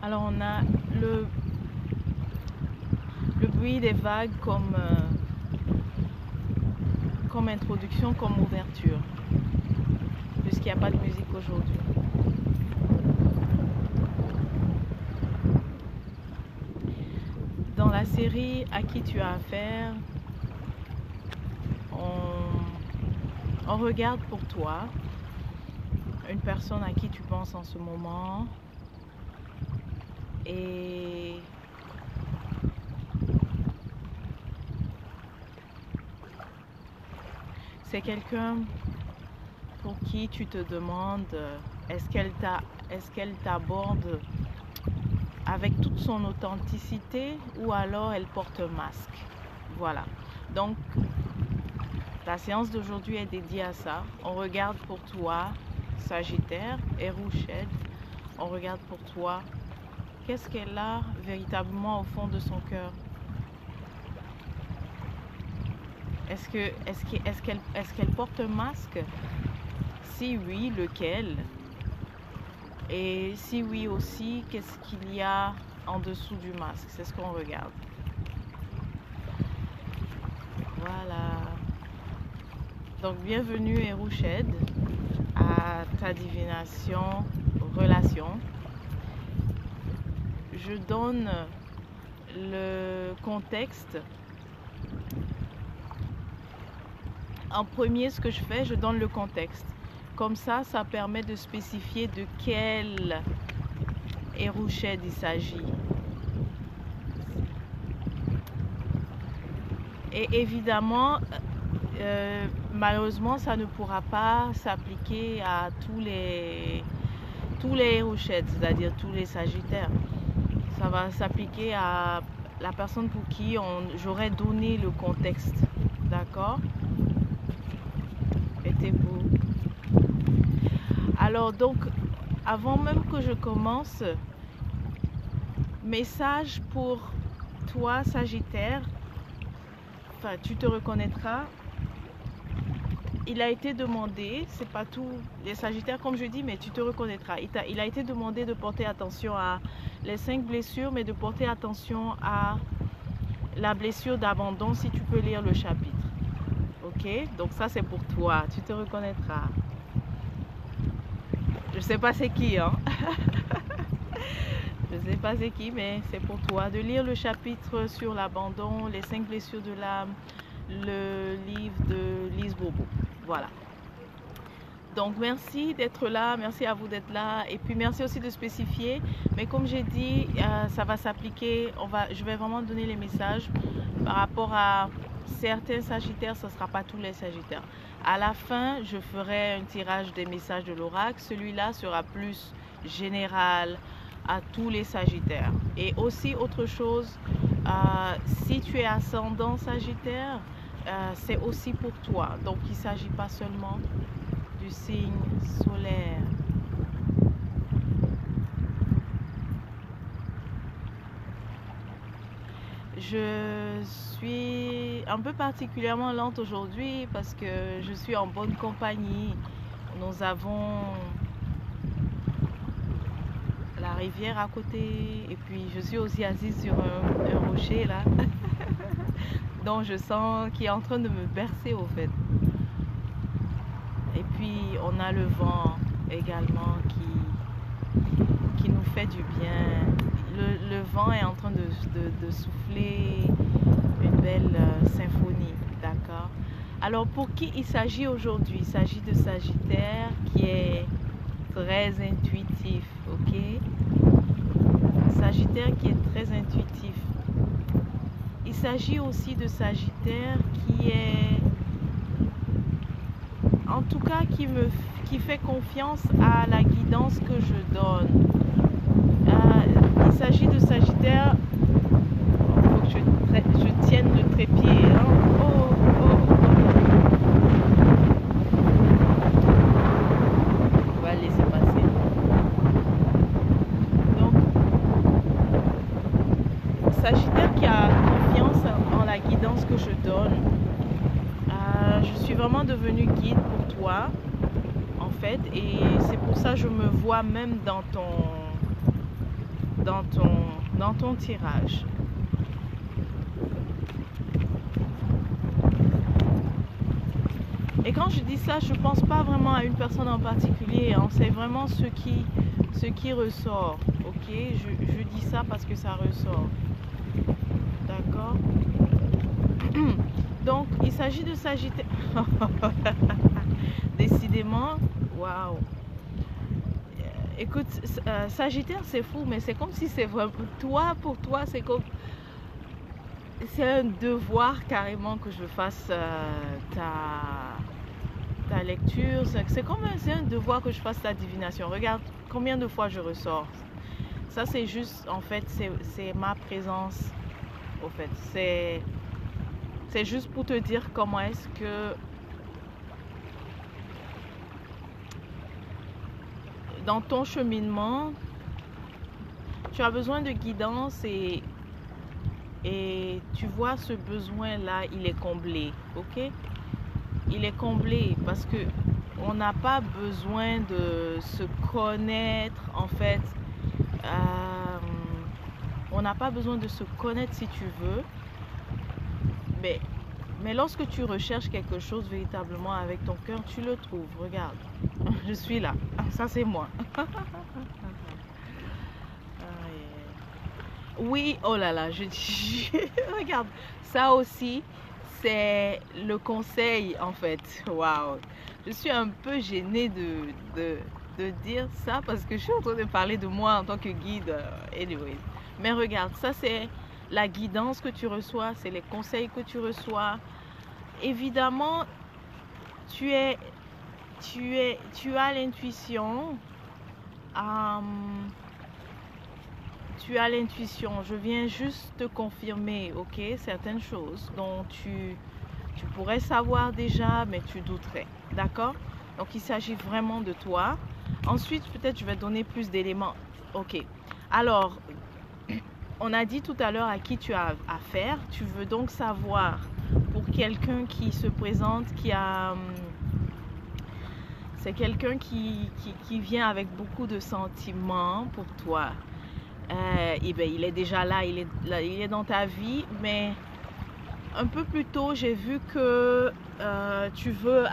Alors on a le bruit des vagues comme introduction, comme ouverture, puisqu'il n'y a pas de musique aujourd'hui. Dans la série À qui tu as affaire, on regarde pour toi une personne à qui tu penses en ce moment et c'est quelqu'un pour qui tu te demandes est-ce qu'elle t'aborde avec toute son authenticité ou alors elle porte un masque. Voilà. Donc la séance d'aujourd'hui est dédiée à ça. On regarde pour toi, Sagittaire et Rouchette. On regarde pour toi qu'est-ce qu'elle a véritablement au fond de son cœur. Est-ce qu'elle porte un masque? Si oui, lequel? Et si oui aussi, qu'est-ce qu'il y a en dessous du masque? C'est ce qu'on regarde. Voilà. Donc bienvenue Hérouchède à ta divination relation. Je donne le contexte. En premier, ce que je fais, je donne le contexte. Comme ça permet de spécifier de quel Hérouchède il s'agit. Et évidemment, malheureusement, ça ne pourra pas s'appliquer à tous les Hérouchèdes, c'est-à-dire tous les Sagittaires. Ça va s'appliquer à la personne pour qui j'aurais donné le contexte. D'accord? Mettez-vous. Alors donc, avant même que je commence, message pour toi Sagittaire, enfin tu te reconnaîtras. Il a été demandé, c'est pas tous les Sagittaires comme je dis, mais tu te reconnaîtras. Il a été demandé de porter attention à les 5 blessures, mais de porter attention à la blessure d'abandon si tu peux lire le chapitre. Ok? Donc ça c'est pour toi, tu te reconnaîtras. Je sais pas c'est qui, hein? Je sais pas c'est qui, mais c'est pour toi de lire le chapitre sur l'abandon, les 5 blessures de l'âme, le livre de Lise Bobo. Voilà. Donc merci d'être là, merci à vous d'être là et puis merci aussi de spécifier. Mais comme j'ai dit, ça va s'appliquer, je vais vraiment donner les messages par rapport à certains Sagittaires, ce ne sera pas tous les Sagittaires. À la fin, je ferai un tirage des messages de l'oracle. Celui-là sera plus général à tous les Sagittaires. Et aussi autre chose, si tu es ascendant Sagittaire, c'est aussi pour toi. Donc il ne s'agit pas seulement du signe solaire. Je suis un peu particulièrement lente aujourd'hui parce que je suis en bonne compagnie. Nous avons la rivière à côté et puis je suis aussi assise sur un rocher là dont je sens qu'il est en train de me bercer au fait. Et puis on a le vent également qui nous fait du bien. Le vent est en train de souffler une belle symphonie, d'accord? Alors pour qui il s'agit aujourd'hui? Il s'agit de Sagittaire qui est très intuitif, ok? Sagittaire qui est très intuitif. Il s'agit aussi de Sagittaire qui est, en tout cas, qui fait confiance à la guidance que je donne. Il s'agit de Sagittaire. Il faut que je tienne le trépied. Hein? Oh, oh. On va laisser passer. Donc, Sagittaire qui a confiance en la guidance que je donne. Je suis vraiment devenue guide pour toi, en fait, et c'est pour ça que je me vois même dans dans ton tirage. Et quand je dis ça, je ne pense pas vraiment à une personne en particulier, hein. C'est vraiment ce qui ressort, ok? Je dis ça parce que ça ressort, d'accord? Donc, il s'agit de Sagittaire. Décidément, waouh! Écoute, Sagittaire, c'est fou, mais c'est comme si c'est vraiment toi, pour toi, c'est comme... C'est un devoir carrément que je fasse ta lecture. C'est comme c'est un devoir que je fasse ta divination. Regarde combien de fois je ressors. Ça, c'est juste, en fait, c'est ma présence. Au fait, c'est juste pour te dire comment est-ce que dans ton cheminement, tu as besoin de guidance et tu vois ce besoin-là, il est comblé, ok? Il est comblé parce que on n'a pas besoin de se connaître, en fait. On n'a pas besoin de se connaître si tu veux. Mais lorsque tu recherches quelque chose véritablement avec ton cœur, tu le trouves. Regarde, je suis là. Ça, c'est moi. Oui, oh là là, regarde, ça aussi, c'est le conseil, en fait. Waouh, je suis un peu gênée de dire ça parce que je suis en train de parler de moi en tant que guide. Anyway. Mais regarde, ça c'est la guidance que tu reçois, c'est les conseils que tu reçois. Évidemment, tu as l'intuition. Tu as l'intuition. Je viens juste te confirmer, ok, certaines choses dont tu pourrais savoir déjà, mais tu douterais. D'accord? Donc, il s'agit vraiment de toi. Ensuite, peut-être je vais donner plus d'éléments. Ok. Alors, on a dit tout à l'heure à qui tu as affaire. Tu veux donc savoir pour quelqu'un qui se présente, c'est quelqu'un qui vient avec beaucoup de sentiments pour toi. Et bien, il est déjà là, il est dans ta vie, mais un peu plus tôt, j'ai vu que tu veux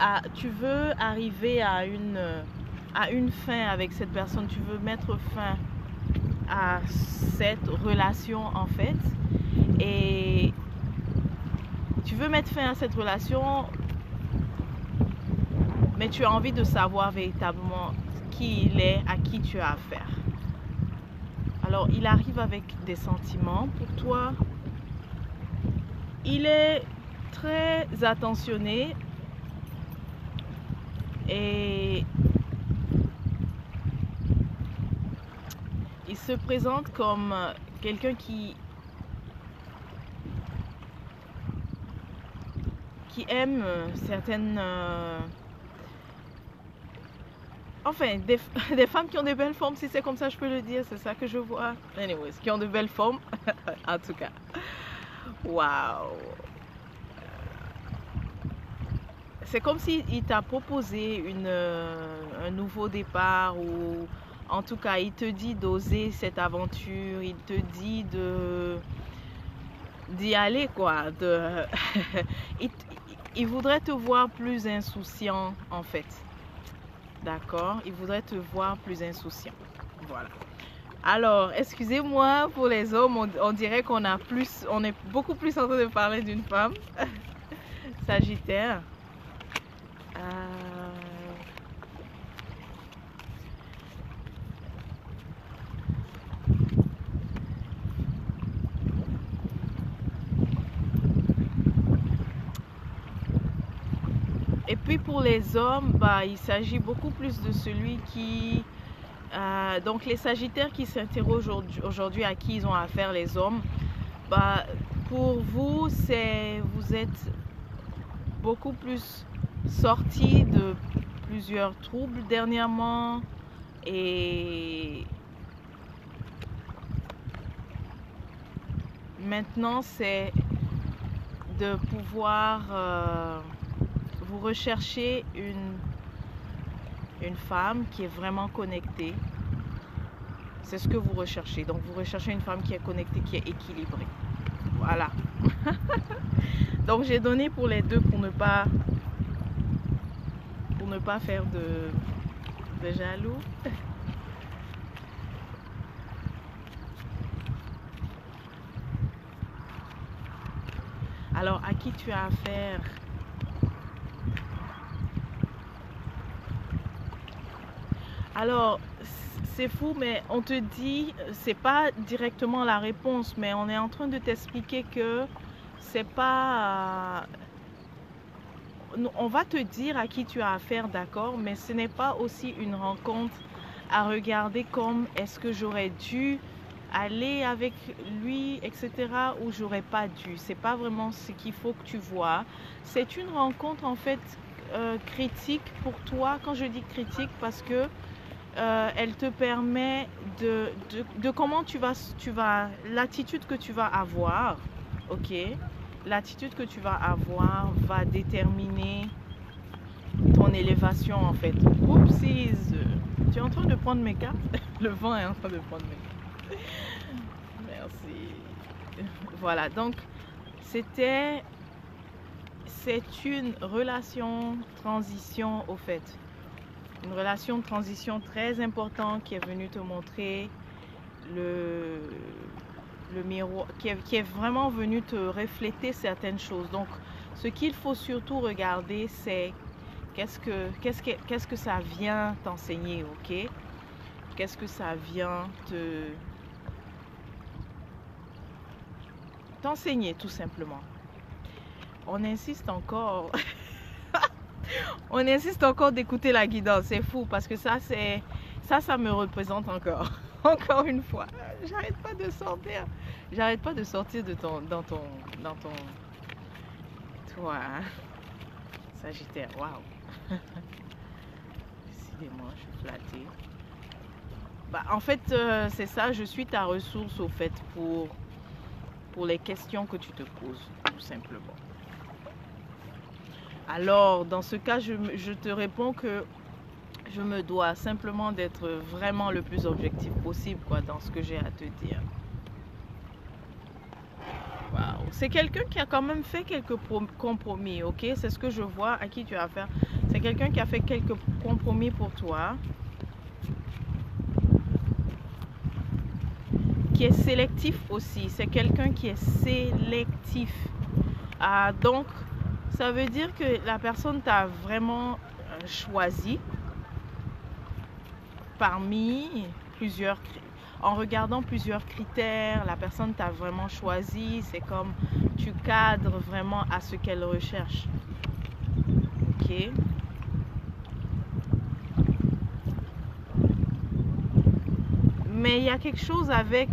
arriver à une fin avec cette personne. Tu veux mettre fin à cette relation, en fait. Et tu veux mettre fin à cette relation, mais tu as envie de savoir véritablement qui il est, à qui tu as affaire. Alors, il arrive avec des sentiments pour toi. Il est très attentionné et il se présente comme quelqu'un qui aime certaines... Enfin, des femmes qui ont de belles formes, si c'est comme ça je peux le dire, c'est ça que je vois. Anyways, qui ont de belles formes, en tout cas. Waouh! C'est comme s'il t'a proposé un nouveau départ, ou en tout cas, il te dit d'oser cette aventure, il te dit d'y aller, quoi. Il voudrait te voir plus insouciant, en fait. D'accord? Il voudrait te voir plus insouciant. Voilà. Alors, excusez-moi pour les hommes, on dirait on est beaucoup plus en train de parler d'une femme. Sagittaire. Et puis pour les hommes, il s'agit beaucoup plus de celui qui... donc les Sagittaires qui s'interrogent aujourd'hui à qui ils ont affaire, les hommes, pour vous, vous êtes beaucoup plus sortis de plusieurs troubles dernièrement, et maintenant c'est de pouvoir vous rechercher une femme qui est vraiment connectée, C'est ce que vous recherchez. Donc vous recherchez une femme qui est connectée, qui est équilibrée. Voilà. Donc j'ai donné pour les deux pour ne pas faire de jaloux. Alors à qui tu as affaire? Alors c'est fou, mais on te dit, c'est pas directement la réponse, mais on est en train de t'expliquer que c'est pas... on va te dire à qui tu as affaire, d'accord, mais ce n'est pas aussi une rencontre à regarder comme est-ce que j'aurais dû aller avec lui, etc., ou j'aurais pas dû. C'est pas vraiment ce qu'il faut que tu vois. C'est une rencontre en fait critique pour toi. Quand je dis critique, parce que elle te permet de comment tu vas l'attitude que tu vas avoir, ok, l'attitude que tu vas avoir va déterminer ton élévation en fait. Oupsies, tu es en train de prendre mes cartes. Le vent est en train de prendre mes cartes. Merci. Voilà, donc c'est une relation transition au fait. Une relation de transition très importante qui est venue te montrer le miroir, qui est vraiment venu te refléter certaines choses. Donc, ce qu'il faut surtout regarder, c'est qu'est-ce que ça vient t'enseigner, ok? Qu'est-ce que ça vient t'enseigner, tout simplement. On insiste encore. On insiste encore d'écouter la guidance, c'est fou parce que ça me représente encore. Encore une fois, j'arrête pas de sortir. J'arrête pas de sortir de dans ton toi, hein? Sagittaire, waouh. Décidément, je suis flattée. Bah, en fait, c'est ça, je suis ta ressource au fait pour les questions que tu te poses, tout simplement. Alors, dans ce cas, je te réponds que je me dois simplement d'être vraiment le plus objectif possible, quoi, dans ce que j'ai à te dire. Waouh. C'est quelqu'un qui a quand même fait quelques compromis, ok? C'est ce que je vois à qui tu as affaire. C'est quelqu'un qui a fait quelques compromis pour toi. Qui est sélectif aussi. C'est quelqu'un qui est sélectif. Ah, donc, ça veut dire que la personne t'a vraiment choisi parmi plusieurs, en regardant plusieurs critères. La personne t'a vraiment choisi. C'est comme tu cadres vraiment à ce qu'elle recherche. Ok. Mais il y a quelque chose avec...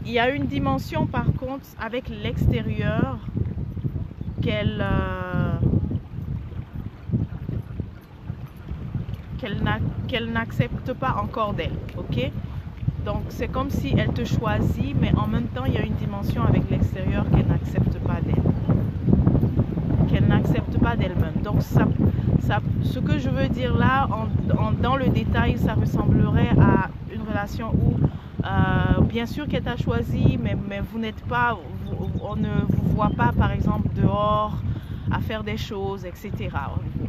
il y a une dimension par contre avec l'extérieur qu'elle n'accepte pas encore d'elle, ok? Donc c'est comme si elle te choisit, mais en même temps il y a une dimension avec l'extérieur qu'elle n'accepte pas d'elle, qu'elle n'accepte pas d'elle-même. Donc ce que je veux dire là, dans le détail, ça ressemblerait à une relation où bien sûr qu'elle t'a choisi, mais vous n'êtes pas, on ne vous voit pas par exemple dehors à faire des choses, etc.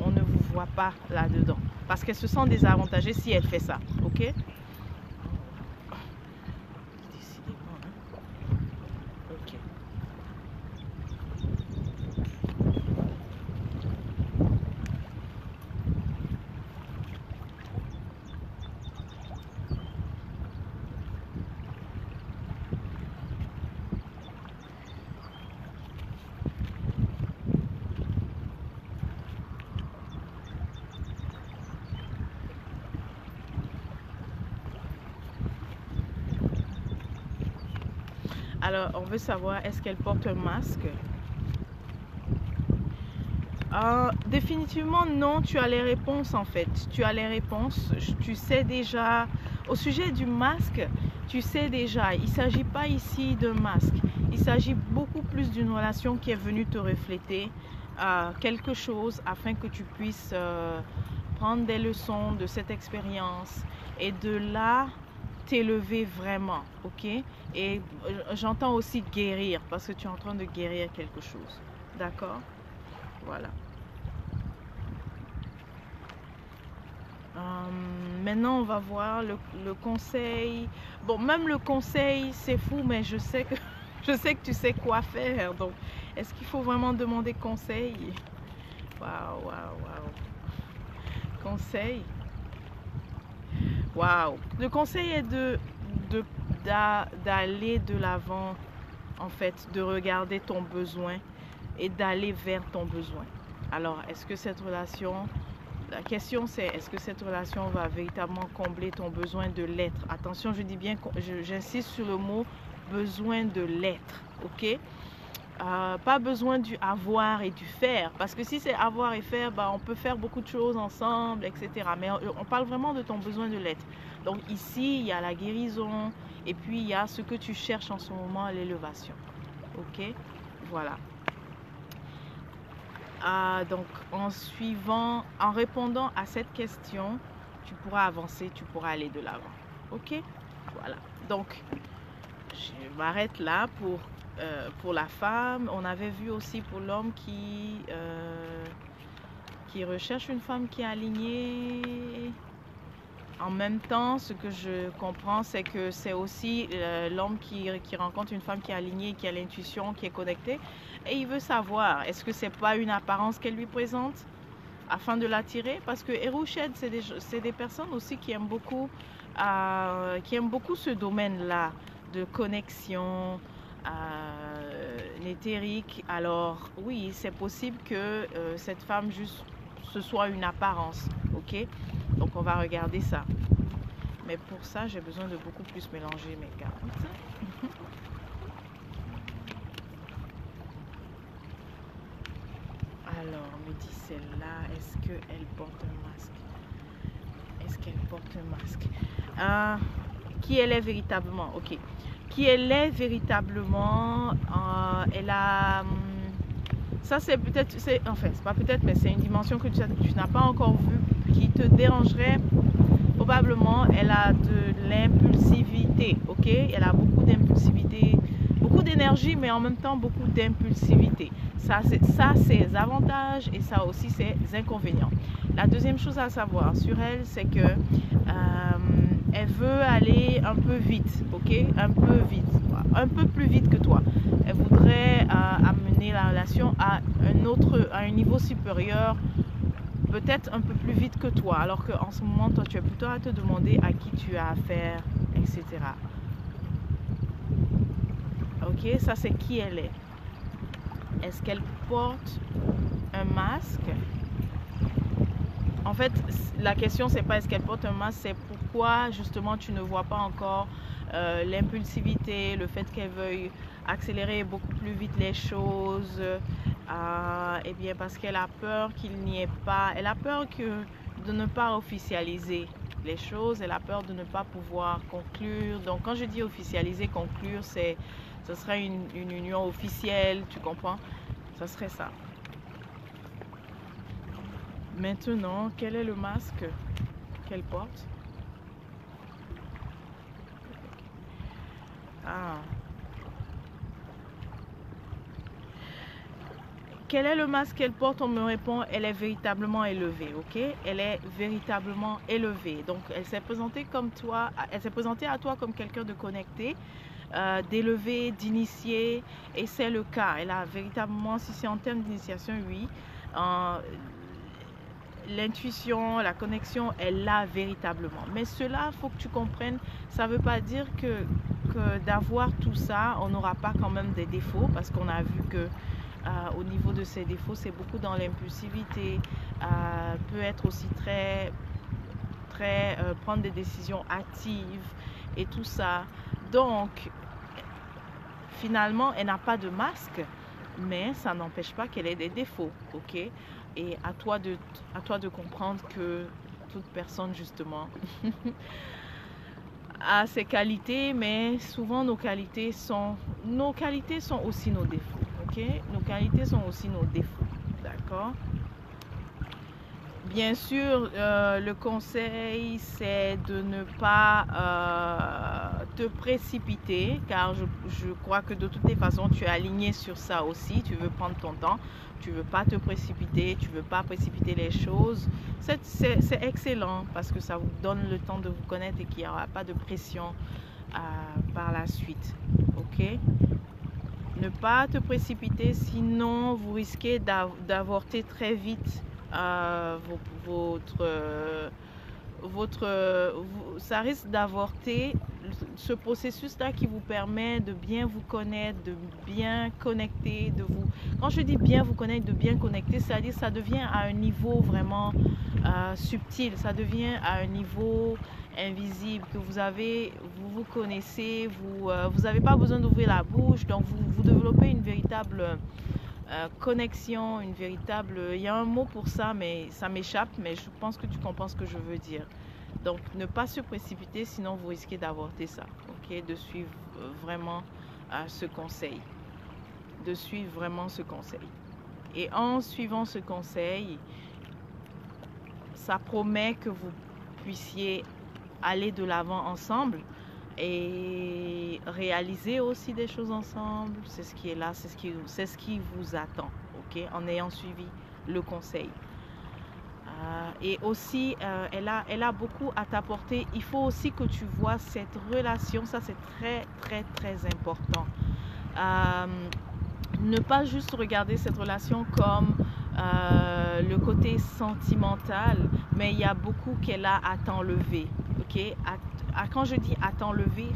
On ne vous voit pas là-dedans. Parce qu'elle se sent désavantagée si elle fait ça, ok? Décidément, hein? Ok. Alors, on veut savoir, est-ce qu'elle porte un masque? Définitivement non, tu as les réponses en fait. Tu as les réponses. Tu sais déjà, au sujet du masque, tu sais déjà, il ne s'agit pas ici d'un masque. Il s'agit beaucoup plus d'une relation qui est venue te refléter quelque chose afin que tu puisses prendre des leçons de cette expérience et de là t'élever vraiment, ok? Et j'entends aussi guérir, parce que tu es en train de guérir quelque chose, d'accord? Voilà. Maintenant, on va voir le conseil. Bon, même le conseil, c'est fou, mais je sais que je sais que tu sais quoi faire. Donc, est-ce qu'il faut vraiment demander conseil? Waouh, waouh, waouh. Conseil. Waouh. Le conseil est d'aller de l'avant, en fait, de regarder ton besoin et d'aller vers ton besoin. Alors, est-ce que cette relation... La question c'est, est-ce que cette relation va véritablement combler ton besoin de l'être? Attention, je dis bien, j'insiste sur le mot besoin de l'être, ok? Pas besoin du avoir et du faire, parce que si c'est avoir et faire, bah, on peut faire beaucoup de choses ensemble, etc. Mais on parle vraiment de ton besoin de l'être. Donc ici, il y a la guérison et puis il y a ce que tu cherches en ce moment, l'élévation, ok? Voilà. Donc en répondant à cette question, tu pourras avancer, tu pourras aller de l'avant. Ok? Voilà. Donc, je m'arrête là pour la femme. On avait vu aussi pour l'homme qui recherche une femme qui est alignée. En même temps, ce que je comprends, c'est que c'est aussi l'homme qui rencontre une femme qui est alignée, qui a l'intuition, qui est connectée. Et il veut savoir, est-ce que c'est pas une apparence qu'elle lui présente afin de l'attirer? Parce que Erushad, c'est des personnes aussi qui aiment beaucoup ce domaine-là de connexion éthérique. Alors oui, c'est possible que cette femme juste ce soit une apparence, ok? Donc on va regarder ça. Mais pour ça, j'ai besoin de beaucoup plus mélanger mes cartes. Alors, me dit celle-là, est-ce qu'elle porte un masque? Est-ce qu'elle porte un masque? Qui elle est véritablement? Ok. Qui elle est véritablement? Elle a... Ça, c'est peut-être... Enfin, c'est pas peut-être, mais c'est une dimension que tu n'as pas encore vue, qui te dérangerait. Probablement, elle a de l'impulsivité, ok? Elle a beaucoup d'impulsivité, beaucoup d'énergie, mais en même temps beaucoup d'impulsivité. Ça, c'est ses avantages et ça aussi ses inconvénients. La deuxième chose à savoir sur elle, c'est que elle veut aller un peu vite, ok? Un peu vite, un peu plus vite que toi. Elle voudrait amener la relation à un niveau supérieur, peut-être un peu plus vite que toi, alors qu'en ce moment, toi, tu es plutôt à te demander à qui tu as affaire, etc. Ok, ça c'est qui elle est. Est-ce qu'elle porte un masque? En fait, la question c'est pas est-ce qu'elle porte un masque, c'est pourquoi justement tu ne vois pas encore l'impulsivité, le fait qu'elle veuille accélérer beaucoup plus vite les choses. Eh bien parce qu'elle a peur qu'il n'y ait pas, elle a peur de ne pas officialiser les choses, elle a peur de ne pas pouvoir conclure. Donc quand je dis officialiser, conclure, ce serait une union officielle, tu comprends? Ça serait ça. Maintenant, quel est le masque qu'elle porte? Quel est le masque qu'elle porte? On me répond, elle est véritablement élevée, ok? Elle est véritablement élevée. Donc, elle s'est présentée comme toi, elle s'est présentée à toi comme quelqu'un de connecté, d'élevé, d'initié, et c'est le cas. Elle a véritablement, si c'est en termes d'initiation, oui. L'intuition, la connexion, elle l'a véritablement. Mais cela, il faut que tu comprennes, ça ne veut pas dire que d'avoir tout ça, on n'aura pas quand même des défauts, parce qu'on a vu que au niveau de ses défauts, c'est beaucoup dans l'impulsivité, peut être aussi très prendre des décisions hâtives et tout ça. Donc, finalement, elle n'a pas de masque, mais ça n'empêche pas qu'elle ait des défauts, ok? Et à toi de comprendre que toute personne, justement, a ses qualités, mais souvent nos qualités sont aussi nos défauts, ok? Nos qualités sont aussi nos défauts, d'accord? Bien sûr, le conseil, c'est de ne pas te précipiter, car je crois que de toutes les façons, tu es aligné sur ça aussi. Tu veux prendre ton temps, tu veux pas te précipiter, tu veux pas précipiter les choses. C'est excellent parce que ça vous donne le temps de vous connaître et qu'il n'y aura pas de pression par la suite. Ok? Ne pas te précipiter, sinon vous risquez d'avorter très vite ça risque d'avorter ce processus-là qui vous permet de bien vous connaître, de bien connecter, quand je dis bien vous connaître, de bien connecter, c'est-à-dire ça devient à un niveau vraiment subtil, ça devient à un niveau invisible, que vous connaissez, vous n'avez pas besoin d'ouvrir la bouche, donc vous développez une véritable connexion, il y a un mot pour ça, mais ça m'échappe, mais je pense que tu comprends ce que je veux dire. Donc, ne pas se précipiter, sinon vous risquez d'avorter ça, ok? De suivre vraiment ce conseil. De suivre vraiment ce conseil. Et en suivant ce conseil, ça promet que vous puissiez aller de l'avant ensemble et réaliser aussi des choses ensemble. C'est ce qui est là, c'est ce qui vous attend, ok? En ayant suivi le conseil. Et aussi, elle a beaucoup à t'apporter. Il faut aussi que tu vois cette relation, ça c'est très très très important. Ne pas juste regarder cette relation comme le côté sentimental, mais il y a beaucoup qu'elle a à t'enlever. Okay? Quand je dis à t'enlever,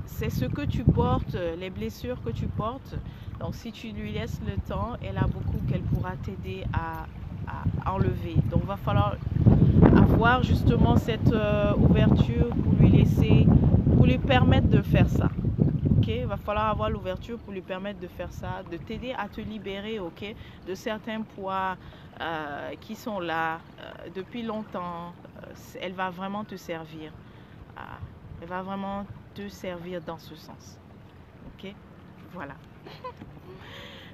c'est ce que tu portes, les blessures que tu portes. Donc si tu lui laisses le temps, elle a beaucoup qu'elle pourra t'aider à enlever. Donc il va falloir avoir justement cette ouverture pour lui permettre de faire ça. Okay? Il va falloir avoir l'ouverture pour lui permettre de faire ça, de t'aider à te libérer, ok, de certains poids qui sont là depuis longtemps. Elle va vraiment te servir. Elle va vraiment te servir dans ce sens. Ok? Voilà.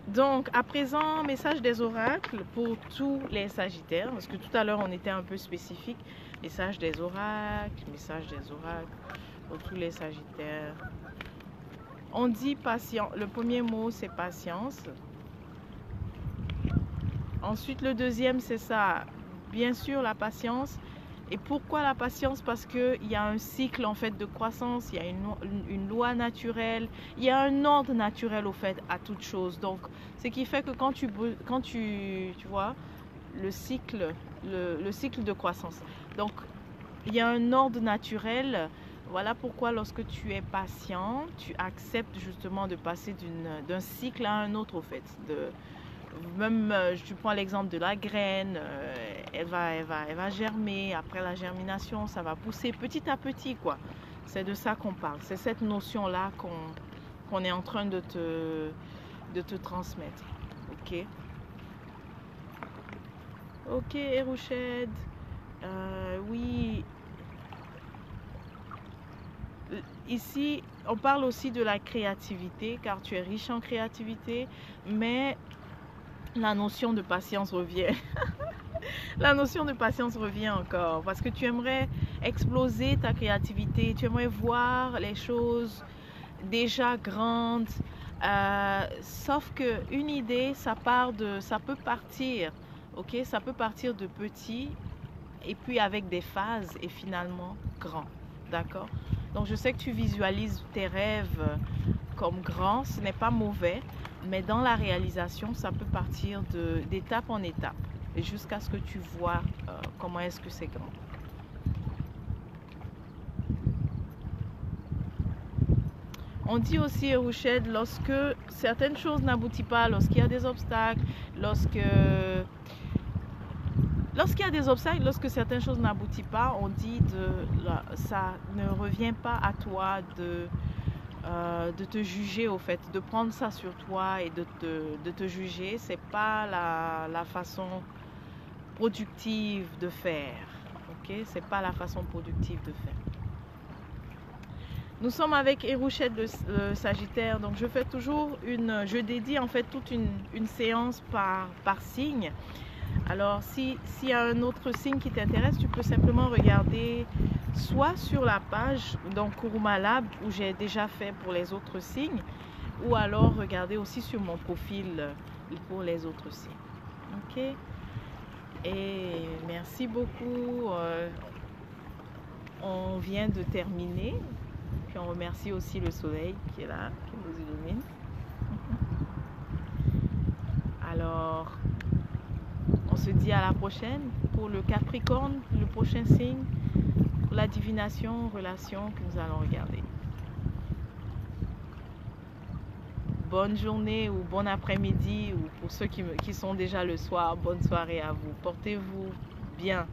Donc, à présent, message des oracles pour tous les Sagittaires. Parce que tout à l'heure, on était un peu spécifique. Message des oracles pour tous les Sagittaires. On dit patience. Le premier mot, c'est patience. Ensuite, le deuxième, c'est ça. Bien sûr, la patience. Et pourquoi la patience? Parce qu'il y a un cycle en fait de croissance, il y a une loi naturelle, il y a un ordre naturel au fait à toute chose. Donc, ce qui fait que quand tu vois le cycle de croissance. Donc, il y a un ordre naturel. Voilà pourquoi lorsque tu es patient, tu acceptes justement de passer d'un cycle à un autre au fait. Même, je prends l'exemple de la graine, elle va germer, après la germination, ça va pousser petit à petit, quoi. C'est de ça qu'on parle, c'est cette notion-là qu'on est en train de te transmettre, ok? Ok, Erouched, oui. Ici, on parle aussi de la créativité, car tu es riche en créativité, mais la notion de patience revient. La notion de patience revient encore parce que tu aimerais exploser ta créativité, tu aimerais voir les choses déjà grandes, sauf que une idée, ça peut partir, ok, ça peut partir de petit et puis avec des phases et finalement grand, d'accord? Donc je sais que tu visualises tes rêves comme grands, ce n'est pas mauvais, mais dans la réalisation, ça peut partir d'étape en étape jusqu'à ce que tu vois comment est-ce que c'est grand. On dit aussi, Erouched, lorsque certaines choses n'aboutissent pas, lorsqu'il y a des obstacles, lorsque Lorsqu'il y a des obstacles, lorsque certaines choses n'aboutissent pas, on dit ça ne revient pas à toi de te juger au fait, de prendre ça sur toi et de te juger. C'est pas la façon productive de faire. Ok, c'est pas la façon productive de faire. Nous sommes avec Erouched de Sagittaire, donc je fais toujours je dédie en fait toute une séance par signe. Alors, s'il y a un autre signe qui t'intéresse, tu peux simplement regarder soit sur la page, donc Kuruma Lab, où j'ai déjà fait pour les autres signes, ou alors regarder aussi sur mon profil pour les autres signes. Ok? Et merci beaucoup. On vient de terminer. Puis on remercie aussi le soleil qui est là, qui nous illumine. Alors, on se dit à la prochaine pour le Capricorne, le prochain signe, pour la divination, relation que nous allons regarder. Bonne journée ou bon après-midi, ou pour ceux qui sont déjà le soir, bonne soirée à vous. Portez-vous bien.